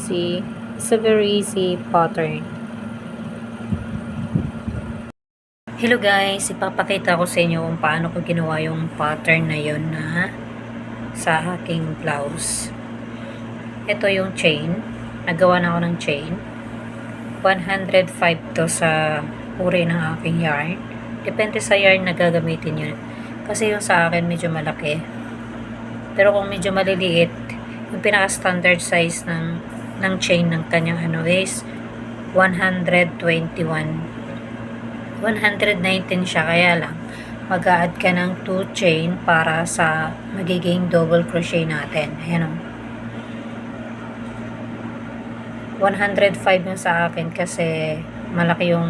easy. It's a very easy pattern. Hello guys, ipapakita ko sa inyo kung paano ko ginawa yung pattern na yun na sa aking blouse. Ito yung chain. Nagawa na ako ng chain. 105 to sa uri ng aking yarn. Depende sa yarn na gagamitin yun. Kasi yung sa akin medyo malaki. Pero kung medyo maliliit, yung pinaka-standard size ng chain ng kanyang is 121. 119 siya, kaya lang mag-a-add ka ng 2 chain para sa magiging double crochet natin. Ayan o. 105 yung sa akin kasi malaki yung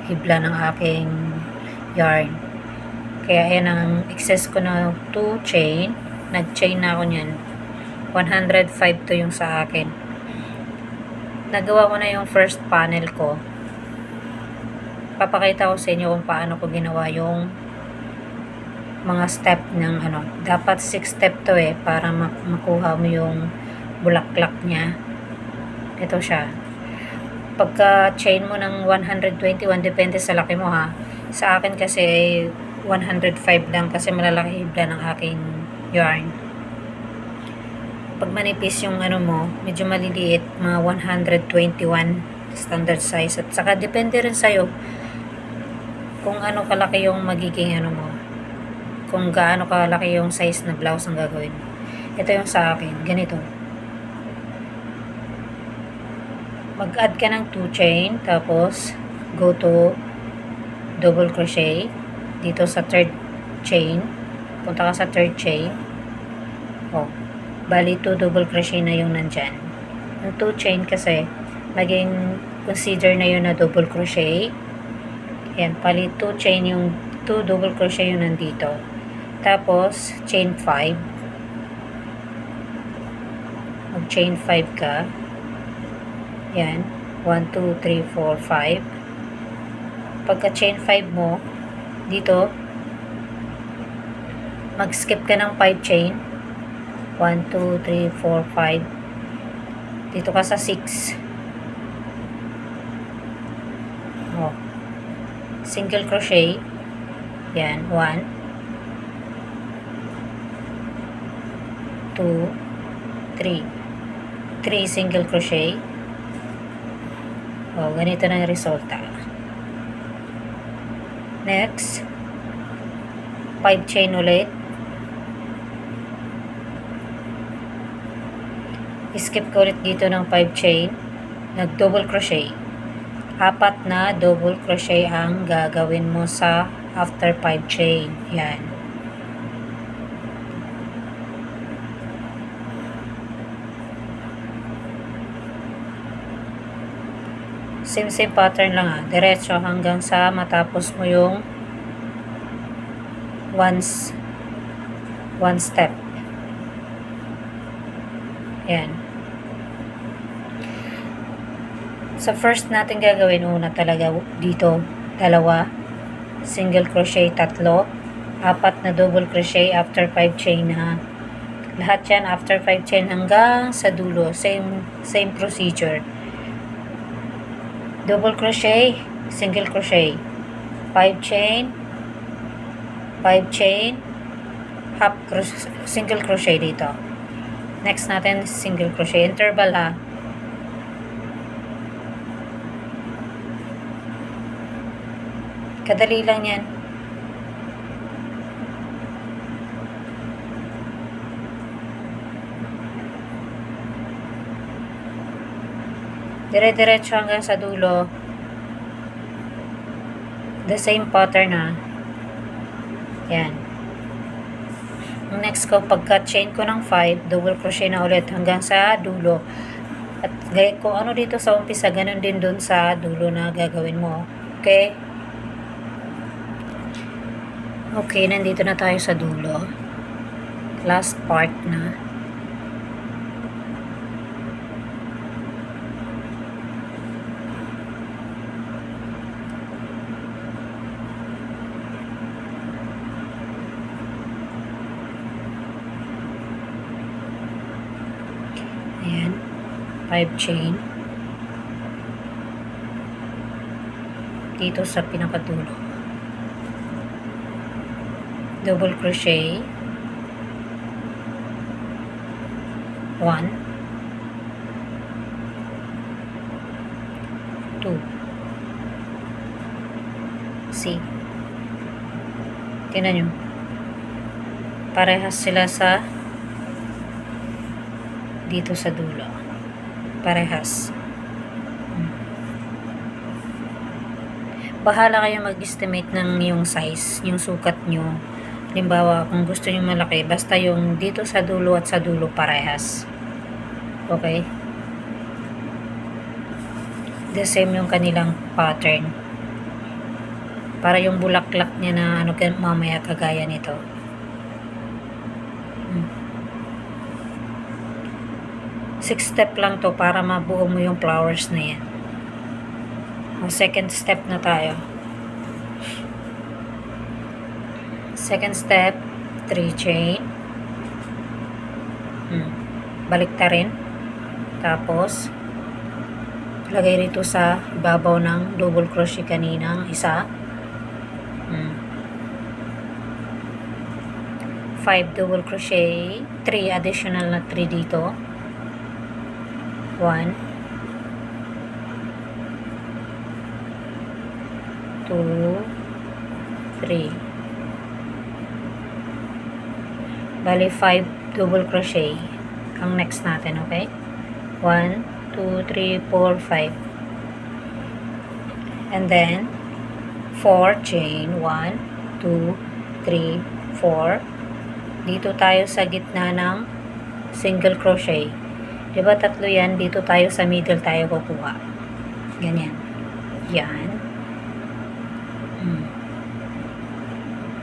hibla ng aking yarn. Kaya ayan ang excess ko na 2 chain. Nag-chain na ako nyan. 105 to yung sa akin. Nagawa ko na yung first panel ko. Papakita ko sa inyo kung paano ko ginawa yung mga step ng dapat 6 step to para makuha mo yung bulaklak niya. Ito siya. Pagka chain mo ng 121, depende sa laki mo ha. Sa akin kasi 105 lang kasi malalaki hibla ng aking yarn. Pag manipis yung mo, medyo maliliit, mga 121 standard size. At saka depende rin sa'yo kung ano kalaki yung magiging mo. Kung gaano kalaki yung size na blouse ang gagawin. Ito yung sa akin. Ganito. Mag-add ka ng 2 chain. Tapos, go to double crochet. Dito sa third chain. Punta ka sa third chain. Oh. Bali, 2 double crochet na yung nandyan. Yung 2 chain kasi, maging consider na yun na double crochet. Yan, pali 2 chain yung 2 double crochet yung nandito. Tapos, chain 5. Mag chain 5 ka. Yan, 1, 2, 3, 4, 5. Pagka chain 5 mo, dito, mag-skip ka ng 5 chain. 1, 2, 3, 4, 5. Dito ka sa 6. Oh. Single crochet. Yan, 1, 2, 3. 3 single crochet. Oh, ganito na yung resulta. Next, 5 chain ulit. Skip ko ulit dito ng 5 chain. Nag double crochet. 4 na double crochet ang gagawin mo sa after 5 chain. Yan. Same pattern lang diretso hanggang sa matapos mo yung one step. Yan. Sa first natin gagawin, una talaga dito, 2 single crochet, 3 4 na double crochet after 5 chain na. Lahat yan after 5 chain hanggang sa dulo. Same procedure. Double crochet, single crochet, 5 chain, 5 chain, single crochet dito. Next natin, single crochet. Interval ha. Kadali lang yan. Dire-diretso hanggang sa dulo. The same pattern ha. Yan. Next ko, pagka chain ko ng 5, double crochet na ulit hanggang sa dulo. At kung ano dito sa umpisa, ganun din dun sa dulo na gagawin mo. Okay? Okay, nandito na tayo sa dulo. Last part na. Ayan. 5 chain dito sa pinakadulo, double crochet, 1, 2, see, tingnan nyo, parehas sila sa dito sa dulo, parehas. Bahala kayo mag-estimate ng yung size, yung sukat nyo. Halimbawa, kung gusto nyo malaki, basta yung dito sa dulo at sa dulo parehas. Okay? The same yung kanilang pattern. Para yung bulaklak niya na ano mamaya kagaya nito. 6 step lang to para mabuo mo yung flowers na yan. Second step na tayo. Second step, 3 chain. Balik ta rin. Tapos, lagay rito sa ibabaw ng double crochet kaninang isa. 5 double crochet, 3 additional na 3 dito. 1, 2, 3. Bali 5 double crochet ang next natin, okay? 1, 2, 3, 4, 5. And then 4 chain, 1, 2, 3, 4. Dito tayo sa gitna ng single crochet. Diba tatlo yan? Dito tayo sa middle tayo kukuha. Ganyan. Yan.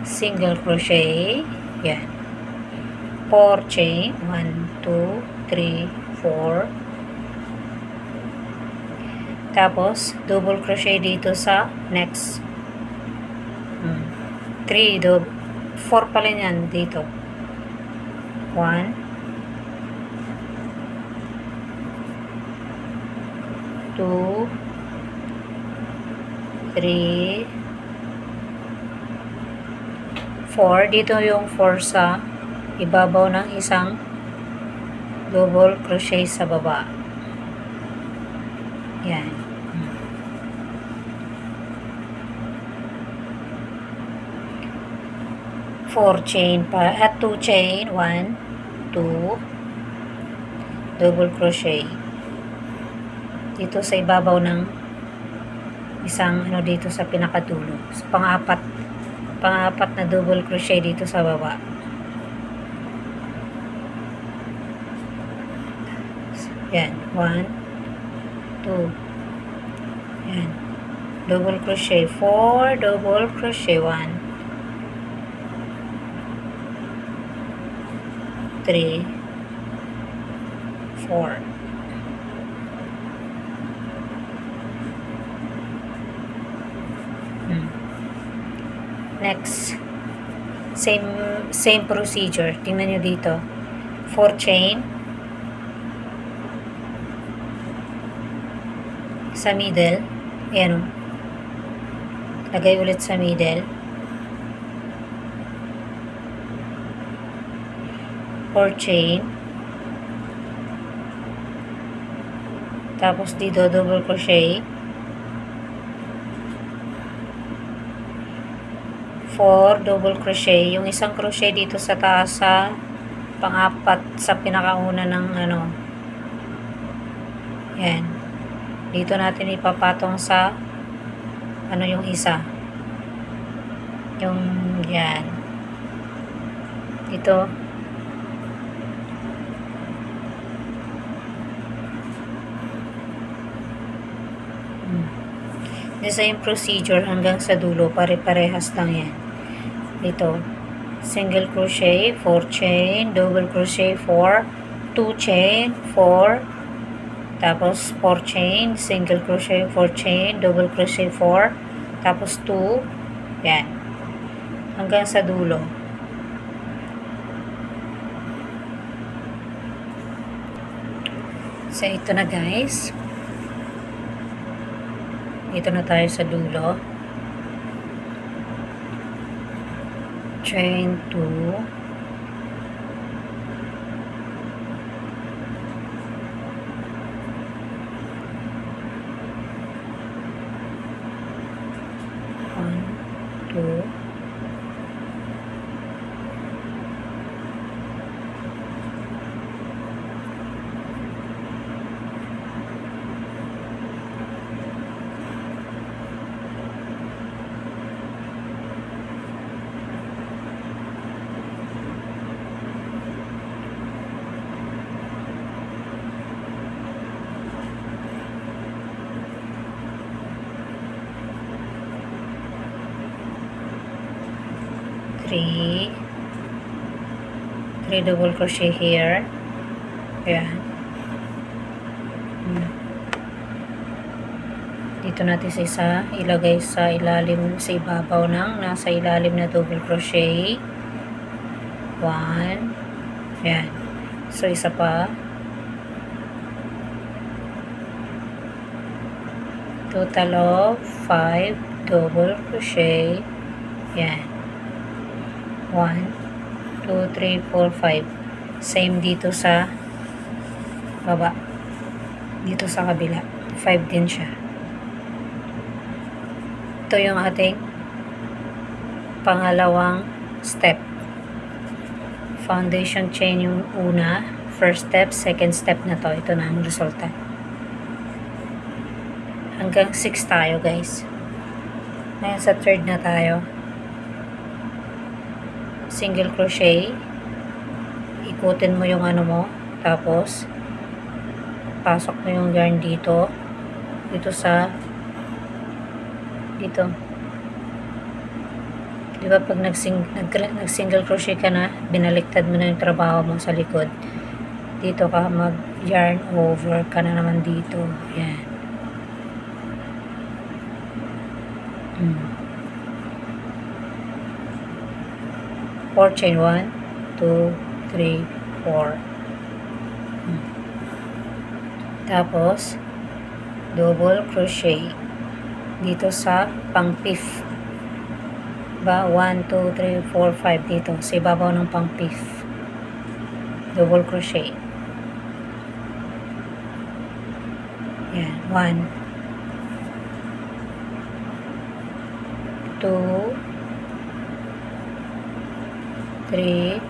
Single crochet, yan, 4 chain, 1, 2, 3, 4, tapos double crochet dito sa next, 3, 4 pala yan dito, 1, 2, 3, 4. Dito yung 4 sa ibabaw ng isang double crochet sa baba. Yan. Four chain pa at 2 chain, 1, 2, double crochet dito sa ibabaw ng isang ano dito sa pinakadulo. Sa pang-apat na double crochet dito sa baba. Yan, 1, 2, yan, double crochet, 4 double crochet, 1, 3, 4. Next, same procedure. Tingnan nyo dito. 4 chain sa middle. Ayan. Lagay ulit sa middle. 4 chain. Tapos dito double crochet. 4 double crochet, yung isang crochet dito sa taas sa pang-apat sa pinakauna ng ano, yan, dito natin ipapatong sa ano yung isa, yung yan dito, the same procedure hanggang sa dulo, pare-parehas lang yan. Dito, single crochet, 4 chain, double crochet, 4, 2 chain, 4, tapos 4 chain, single crochet, 4 chain, double crochet, 4, tapos 2, yan, hanggang sa dulo. So, ito na guys. Ito na tayo sa dulo. Chain 2. Two. Three double crochet here. Ayan. Dito natin sa isa ilagay sa ilalim, sa ibabaw ng nasa ilalim na double crochet. 1. Ayan. So isa pa. Total of 5 double crochet. Ayan. 1, 2, 3, 4, 5. Same dito sa baba. Dito sa kabila. 5 din siya. Ito yung ating pangalawang step. Foundation chain yung una. First step, second step na to. Ito na ang resulta. Hanggang 6 tayo guys. Ngayon sa third na tayo. Single crochet, ikutin mo yung ano mo, tapos pasok mo yung yarn dito sa dito. Di ba pag nag-single crochet ka na, binaliktad mo na yung trabaho mo sa likod, dito ka mag yarn over ka na naman dito. Ayan. 4 chain 1, 2, 3, 4. Tapos double crochet dito sa pang-fifth. Ba 1, 2, 3, 4, 5 dito sa ibabaw ng pang-fifth. Double crochet. Yan, 1, 2, 3,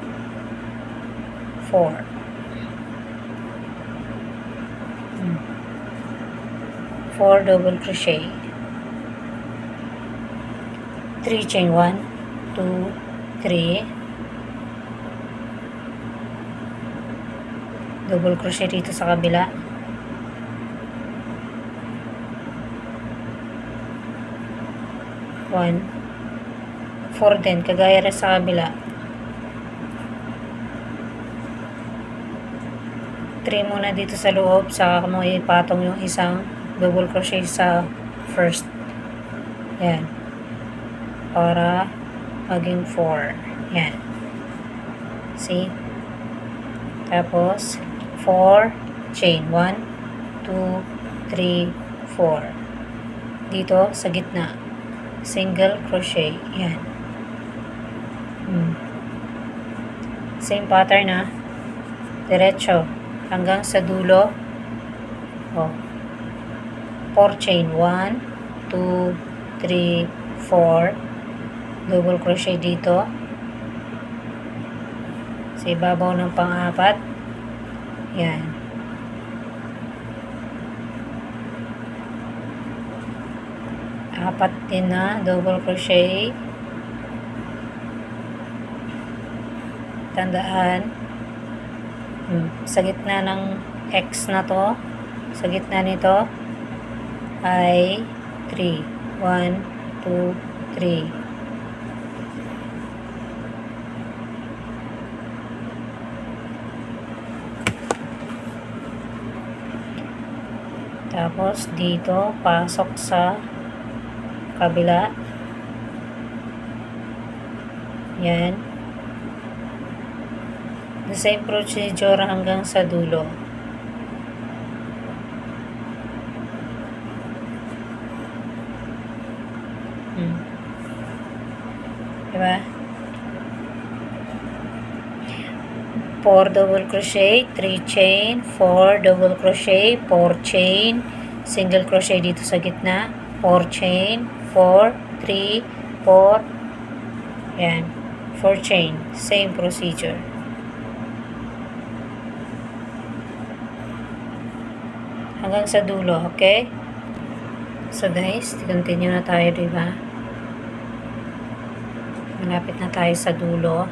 4. 4 double crochet. 3 chain 1, 2, 3. Double crochet dito sa kabila. 1, 4 din, kagaya rin sa kabila. 3 muna dito sa loob, saka mo ipatong yung isang double crochet sa first. Yan. Para maging 4. Yan. See? Tapos, 4 chain. 1, 2, 3, 4. Dito sa gitna. Single crochet. Yan. Same pattern na. Diretso. Hanggang sa dulo. 4 chain 1, 2, 3, 4. Double crochet dito sa ibabaw ng pang-apat. Yan. Apat din na double crochet. Tandaan sa gitna ng X na to, sa gitna nito ay 3. 1, 2, 3. Tapos dito pasok sa kabila. Yan. The same procedure hanggang sa dulo. Diba? 4 double crochet, 3 chain, 4 double crochet, 4 chain, single crochet dito sa gitna, 4 chain, 4, 3, 4, yan, 4 chain, same procedure. Hanggang sa dulo, okay? So guys, continue na tayo, diba? Malapit na tayo sa dulo.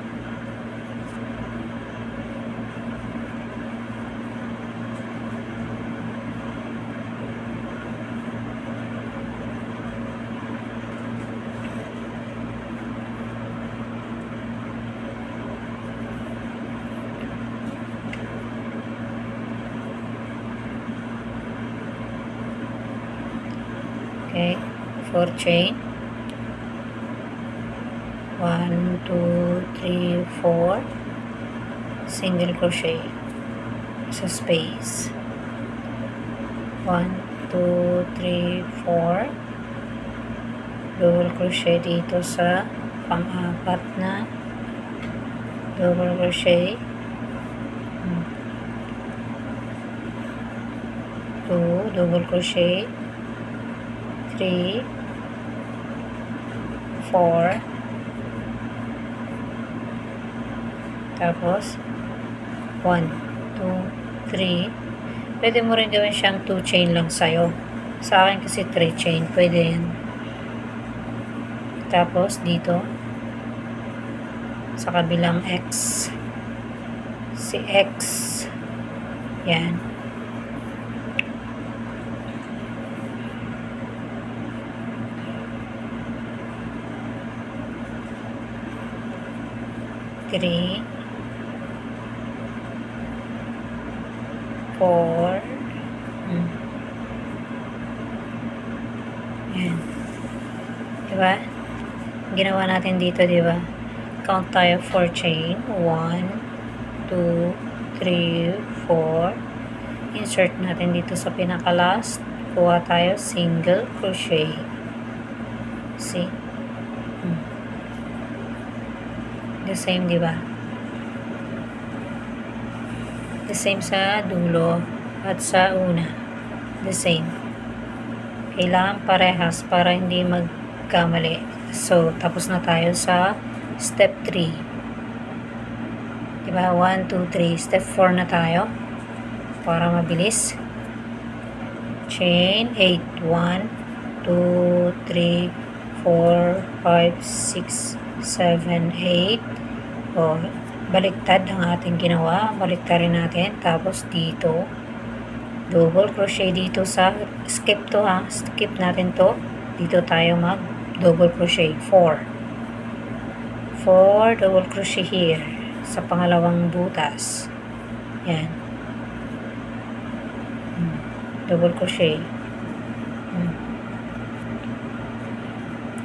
Okay, 4 chain. 1, 2, 3, 4. Single crochet sa space. 1, 2, 3, 4. Double crochet dito sa pang-apat na double crochet. 2 double crochet, 3, 4, tapos 1, 2, 3. Pwede mo rin gawin siyang 2 chain lang sa'yo. Sa akin kasi 3 chain, pwede yan. Tapos dito sa kabilang X, si X, yan. Three, 4, yan. Diba? Ginawa natin dito, diba? Count tayo 4 chain. 1, 2, 3, 4. Insert natin dito sa pinaka-last. Kuha tayo single crochet. See? The same, diba? The same sa dulo at sa una. The same. Kailangan parehas para hindi magkamali. So, tapos na tayo sa step 3. Diba? 1, 2, 3. Step 4 na tayo. Para mabilis. Chain 8. 1, 2, 3, 4, 5, 6, 7, 8. O, baliktad ang ating ginawa. Baliktarin natin. Tapos dito, double crochet dito sa, skip to ha. Skip natin to. Dito tayo mag double crochet. 4. 4 double crochet here. Sa pangalawang butas. Yan. Double crochet.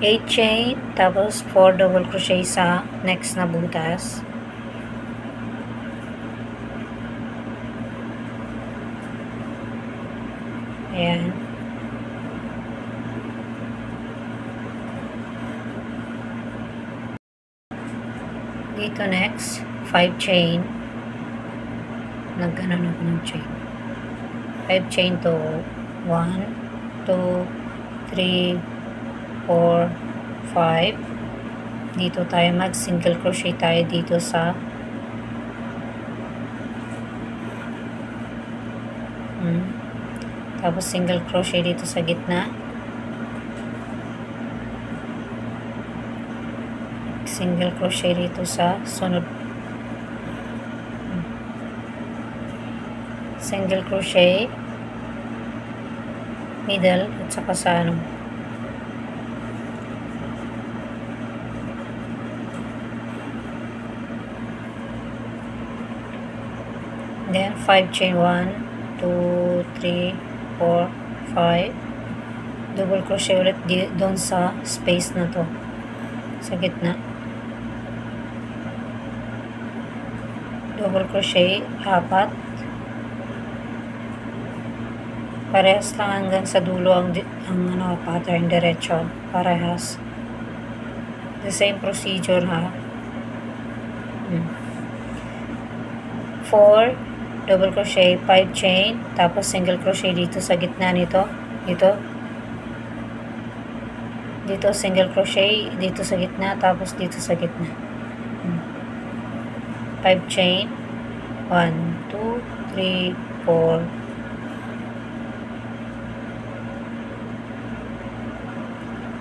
8 chain, tapos 4 double crochet sa next na butas. Ayan. Dito next, 5 chain. Nagganon ako ng chain. 5 chain to 1, 2, 3, 4, 5. Dito tayo mag single crochet tayo dito sa tapos single crochet dito sa gitna, single crochet dito sa sunod, single crochet middle at saka sa ano, then 5 chain, 1, 2, 3, 4, 5. Double crochet ulit doon sa space na to, sa gitna. Double crochet 4. Parehas lang hanggang sa dulo ang ano, pattern diretso. Parehas. The same procedure ha. 4 double crochet, 5 chain, tapos single crochet dito sa gitna nito, dito single crochet dito sa gitna, tapos dito sa gitna. 5 chain, 1 2 3 4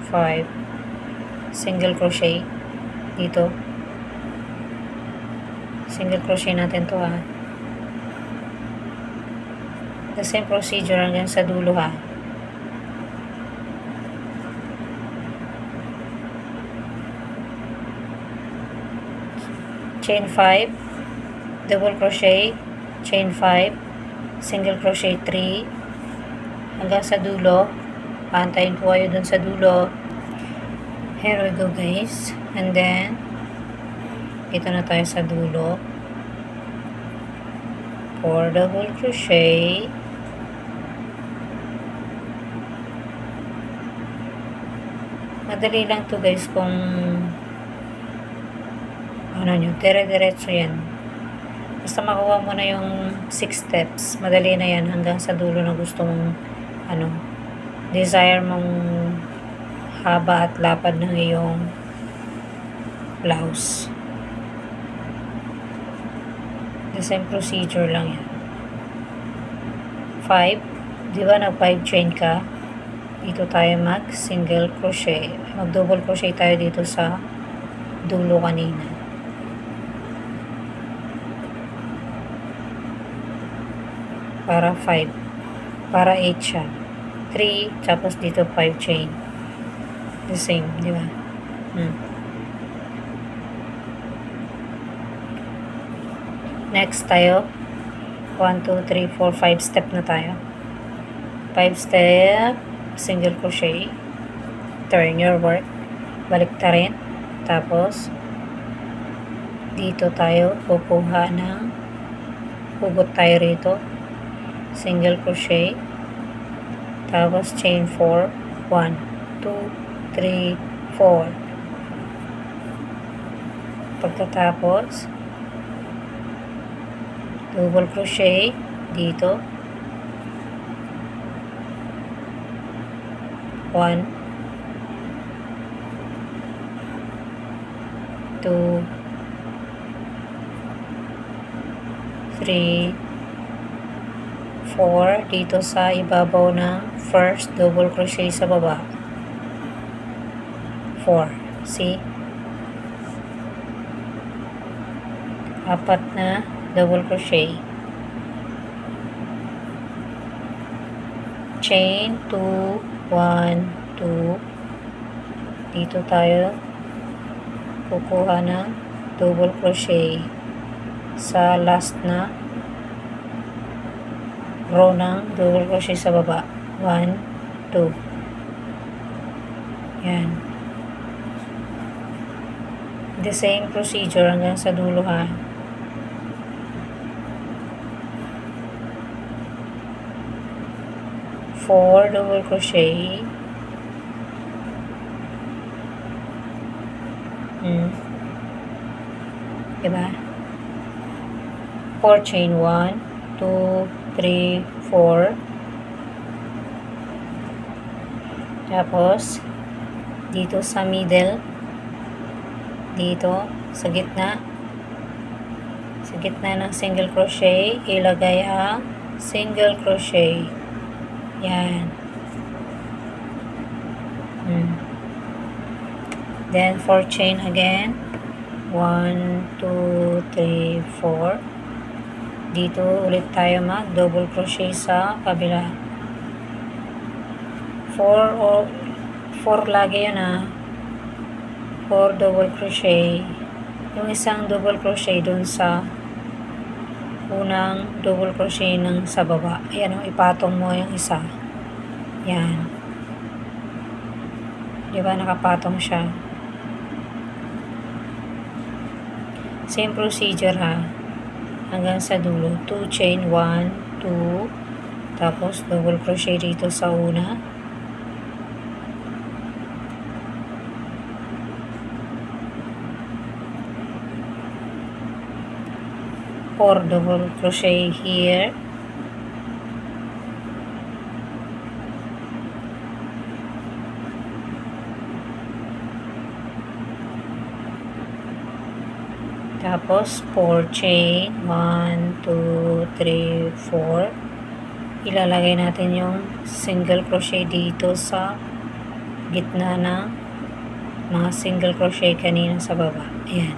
5 single crochet dito, single crochet natin to ha. The same procedure hanggang sa dulo ha. Chain 5, double crochet, chain 5, single crochet 3 hanggang sa dulo. Paantayin po kayo dun sa dulo. Here we go guys. And then ito na tayo sa dulo. 4 double crochet, madali lang to guys kung ano nyo, dire-diretso yan. Basta makuha mo na yung 6 steps, madali na yan hanggang sa dulo na gusto mong desire mong haba at lapad ng iyong blouse. The same procedure lang yan. 5, di ba nag 5 chain ka? Dito tayo mag single crochet, mag double crochet tayo dito sa dulo kanina. Para 5, para 8 siya. 3, tapos dito 5 chain. The same, di ba? Next tayo, 1, 2, 3, 4, 5 step na tayo. 5 step, single crochet, turn your work, balik ta rin, tapos dito tayo kukuha ng hugot tayo rito, single crochet, tapos chain 4, 1, 2, 3, 4. Pagkatapos double crochet dito, 1, 2, 3, 4 dito sa ibabaw ng first double crochet sa baba. 4, see? 4 na double crochet, chain 2, 1, 2, dito tayo kukuha ng double crochet sa last na row ng double crochet sa baba. 1, 2, yan. The same procedure hanggang sa dulo ha. Four double crochet, diba? 4 chain, 1, 2, 3, 4. Tapos dito sa middle, dito sa gitna ng single crochet, ilagay ang single crochet. Yan. Then 4 chain again, 1, 2, 3, 4. Dito ulit tayo mag double crochet sa kabila. 4 lagi yun ha. 4 double crochet. Yung isang double crochet dun sa unang double crochet ng sa baba. Ayan o, ipatong mo yung isa. Yan. Diba nakapatong siya? Same procedure ha. Hanggang sa dulo. 2 chain, 1, 2. Tapos double crochet dito sa una. 4 double crochet here. Tapos 4 chain, 1, 2, 3, 4. Ilalagay natin yung single crochet dito sa gitna ng mga single crochet kanina sa baba. Ayan.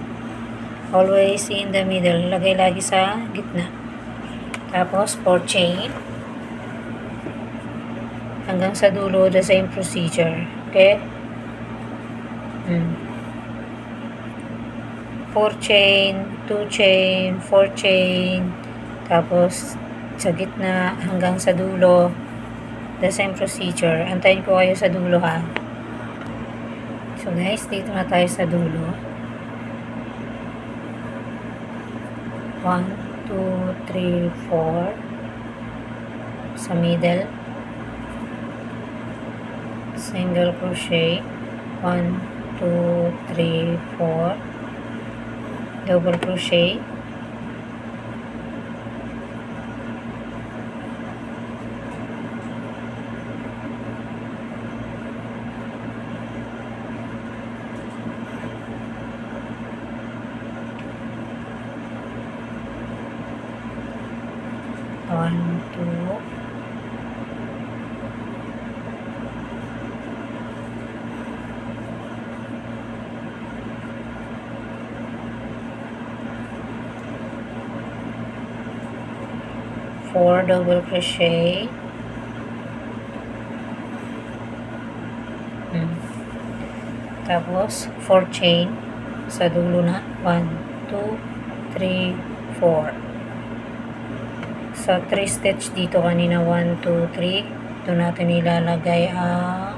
Always in the middle. Lagay lagi sa gitna. Tapos 4 chain. Hanggang sa dulo, the same procedure. Okay? 4 chain, 2 chain, 4 chain, tapos sa gitna hanggang sa dulo, the same procedure. Antayin ko kayo sa dulo ha. So guys, dito na tayo sa dulo. 1, 2, 3, 4 sa middle, single crochet, 1, 2, 3, 4, double crochet, one, two, four double crochet, tapos 4 chain sa dulo na, 1, 2, 3, 4. Sa 3 stitch dito kanina, 1, 2, 3, ito natin ilalagay ang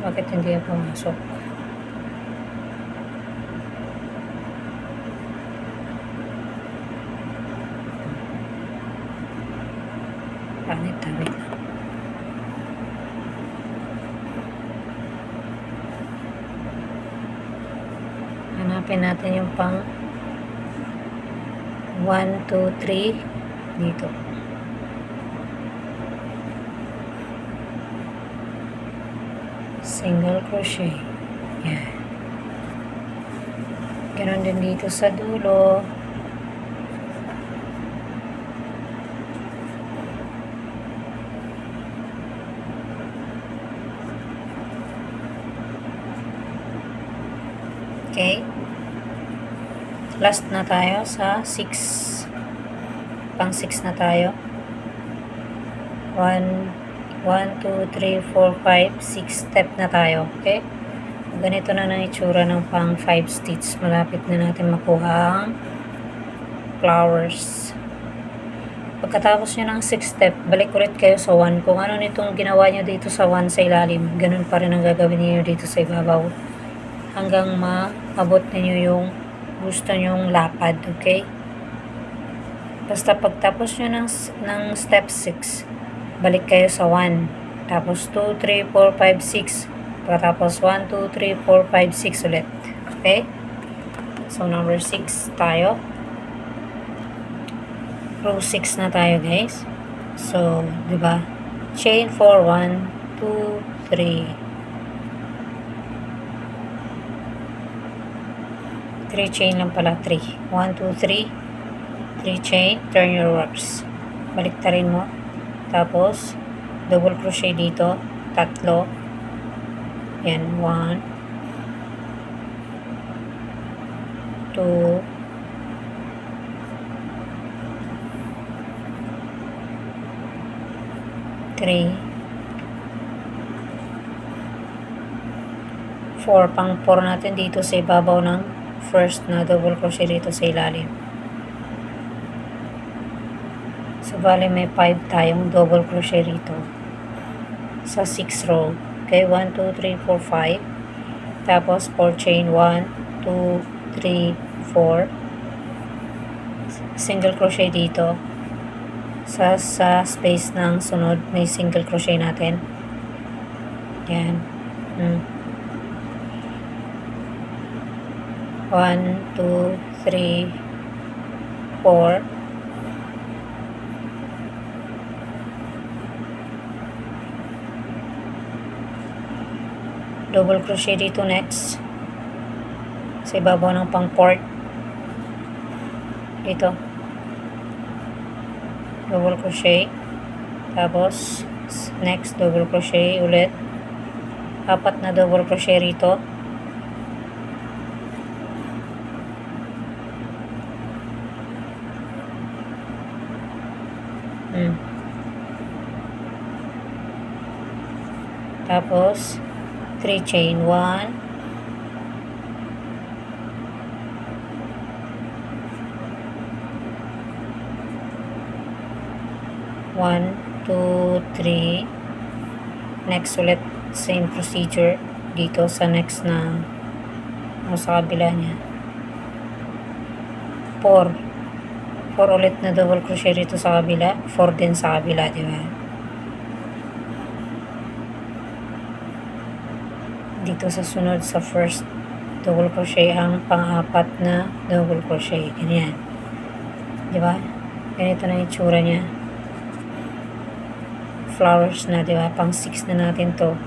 bakit hindi yan pumasok? Pangit lang. Hanapin natin yung pang 1, 2, 3 dito. Single crochet. Yan. Ganon din dito sa dulo. Okay. Last na tayo sa 6. Pang 6 na tayo. 1, 2, 3, 4, 5, 6 step na tayo. Okay? Ganito na ng itsura ng pang 5 stitch. Malapit na natin makuha ang flowers. Pagkatapos nyo ng 6 step, balik ulit kayo sa 1. Kung ano nitong ginawa nyo dito sa 1 sa ilalim, ganun pa rin ang gagawin niyo dito sa ibabaw. Hanggang maabot niyo yung gusto nyong lapad. Okay? Basta pagtapos nyo ng step 6, balik kayo sa 1. Tapos 2, 3, 4, 5, 6. Pagkatapos 1, 2, 3, 4, 5, 6 ulit. Okay? So, number 6 tayo. Row 6 na tayo, guys. So, diba? Chain 4, 1, 2, 3. 3 chain lang pala. 3. 1, 2, 3. 3 chain. Turn your works. Baliktarin mo. Tapos, double crochet dito. Tatlo. Yan. 1, 2, 3, 4. Pang 4 natin dito sa ibabaw ng first na double crochet dito sa ilalim. So, bali may 5 tayong double crochet rito sa 6 row. Okay, 1, 2, 3, 4, 5. Tapos, 4 chain, 1, 2, 3, 4. Single crochet dito. Sa space ng sunod, may single crochet natin. Yan. 1, 2, 3, 4. Double crochet dito next sa ibabaw ng pang port dito, double crochet, tapos next double crochet ulit, 4 na double crochet rito, tapos 3 chain, 1, 1, 2, 3. Next ulit same procedure dito sa next na sa kabila niya, 4 ulit na double crochet dito sa kabila, 4 din sa kabila, di ba? Dito sa sunod sa first double crochet ang pang-apat na double crochet, ganyan, di ba? Ganito na itsura niya, flowers na, di ba? Pang 6 na natin to.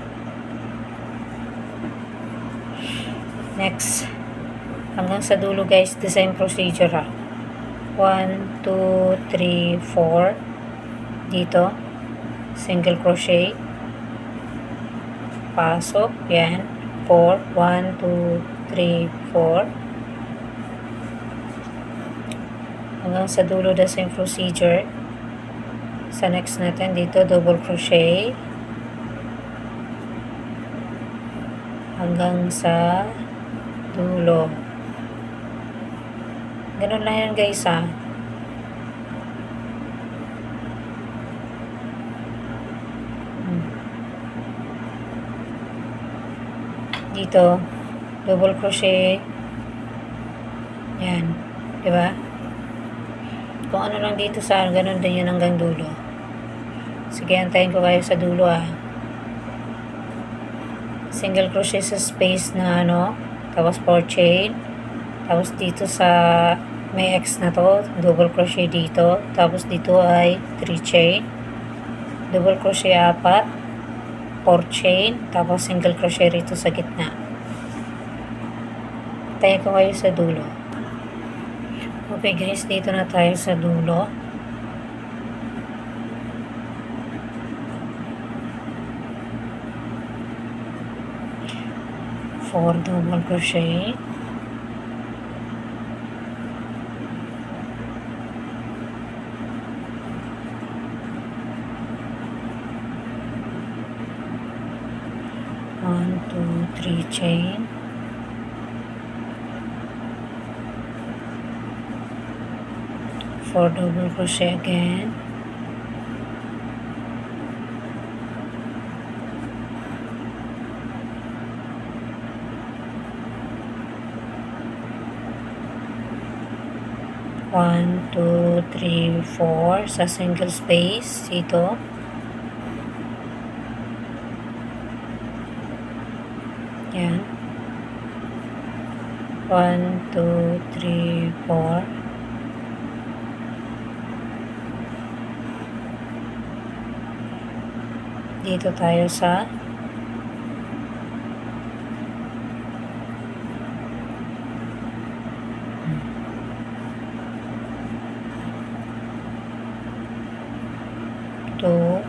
Next, hanggang sa dulo guys, the same procedure ha. 1, 2, 3, 4 dito, single crochet, pasok, yan, 4, 1, 2, 3, 4 hanggang sa dulo, the same procedure. Sa next natin dito, double crochet hanggang sa dulo. Ganun lang yan guys ha. Dito, double crochet. Yan, di ba? Kung ano lang dito sa ganun din yan hanggang dulo. Sige, antayin ko kayo sa dulo ah. Single crochet sa space na ano, tapos 4 chain, tapos dito sa may X na to, double crochet dito, tapos dito ay 3 chain, double crochet 4, 4 chain, tapos single crochet rito sa gitna. Tayo ko kayo sa dulo. Okay guys, dito na tayo sa dulo. Four double crochet, one, two, 3 chain, four double crochet again, one, two, 3, 4 sa single space dito, yan, 1, 2, 3, 4, dito tayo sa two,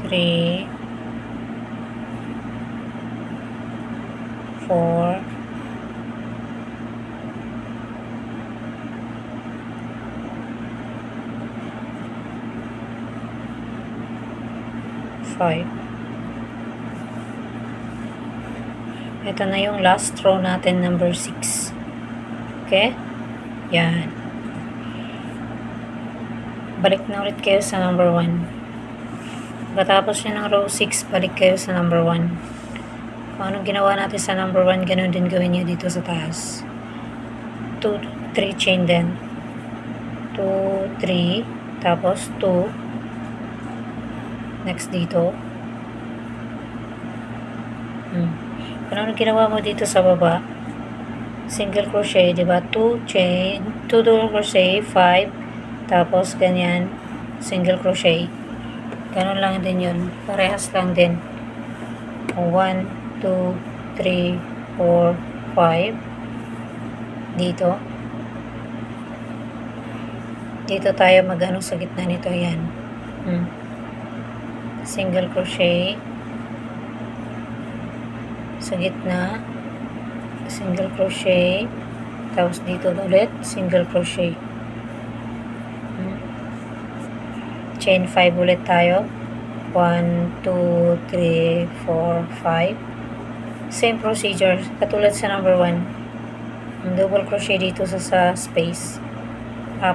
3, 4, 5. Ito na yung last row natin, number 6. Okay? Yan. Balik na ulit kayo sa number 1. Pagkatapos nyo ng row 6, balik kayo sa number 1. Kung anong ginawa natin sa number 1, ganun din gawin nyo dito sa taas. 2, 3 chain din. 2, 3, tapos 2. Next dito, Ano ginawa mo dito sa baba? Single crochet, di ba? 2 chain, 2 double crochet, 5, tapos ganyan, single crochet. Ganun lang din yun. Parehas lang din. 1, 2, 3, 4, 5. Dito. Dito tayo mag-ano sa gitna nito. Yan. Single crochet. Sa gitna. Single crochet. Tapos dito ulit. Single crochet. Chain 5 ulit tayo. 1, 2, 3, 4, 5. Same procedure. Katulad sa number 1. Double crochet dito sa space. 4.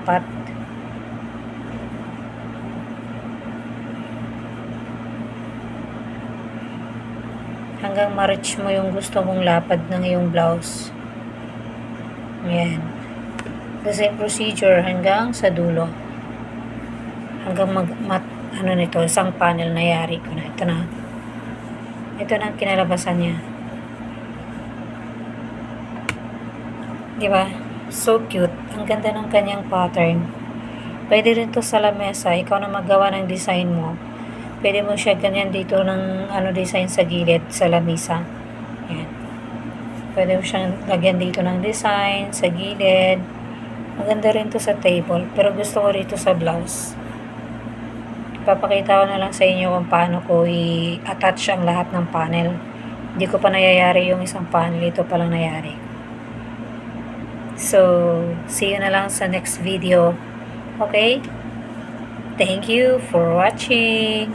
Hanggang ma-reach mo yung gusto mong lapad ng iyong blouse. Ayan. The same procedure hanggang sa dulo. Hanggang ano nito, isang panel na yari ko na. Ito na. Ito na ang kinalabasan niya. Diba? So cute. Ang ganda ng kanyang pattern. Pwede rin to sa lamesa. Ikaw na maggawa ng design mo. Pwede mo siya ganyan dito ng design sa gilid sa lamesa. Ayan. Pwede mo siyang lagyan dito ng design sa gilid. Maganda rin to sa table. Pero gusto ko rito sa blouse. Papakita ko na lang sa inyo kung paano ko i-attach ang lahat ng panel. Hindi ko pa nayayari yung isang panel. Ito pa lang nayari. So, see you na lang sa next video. Okay? Thank you for watching.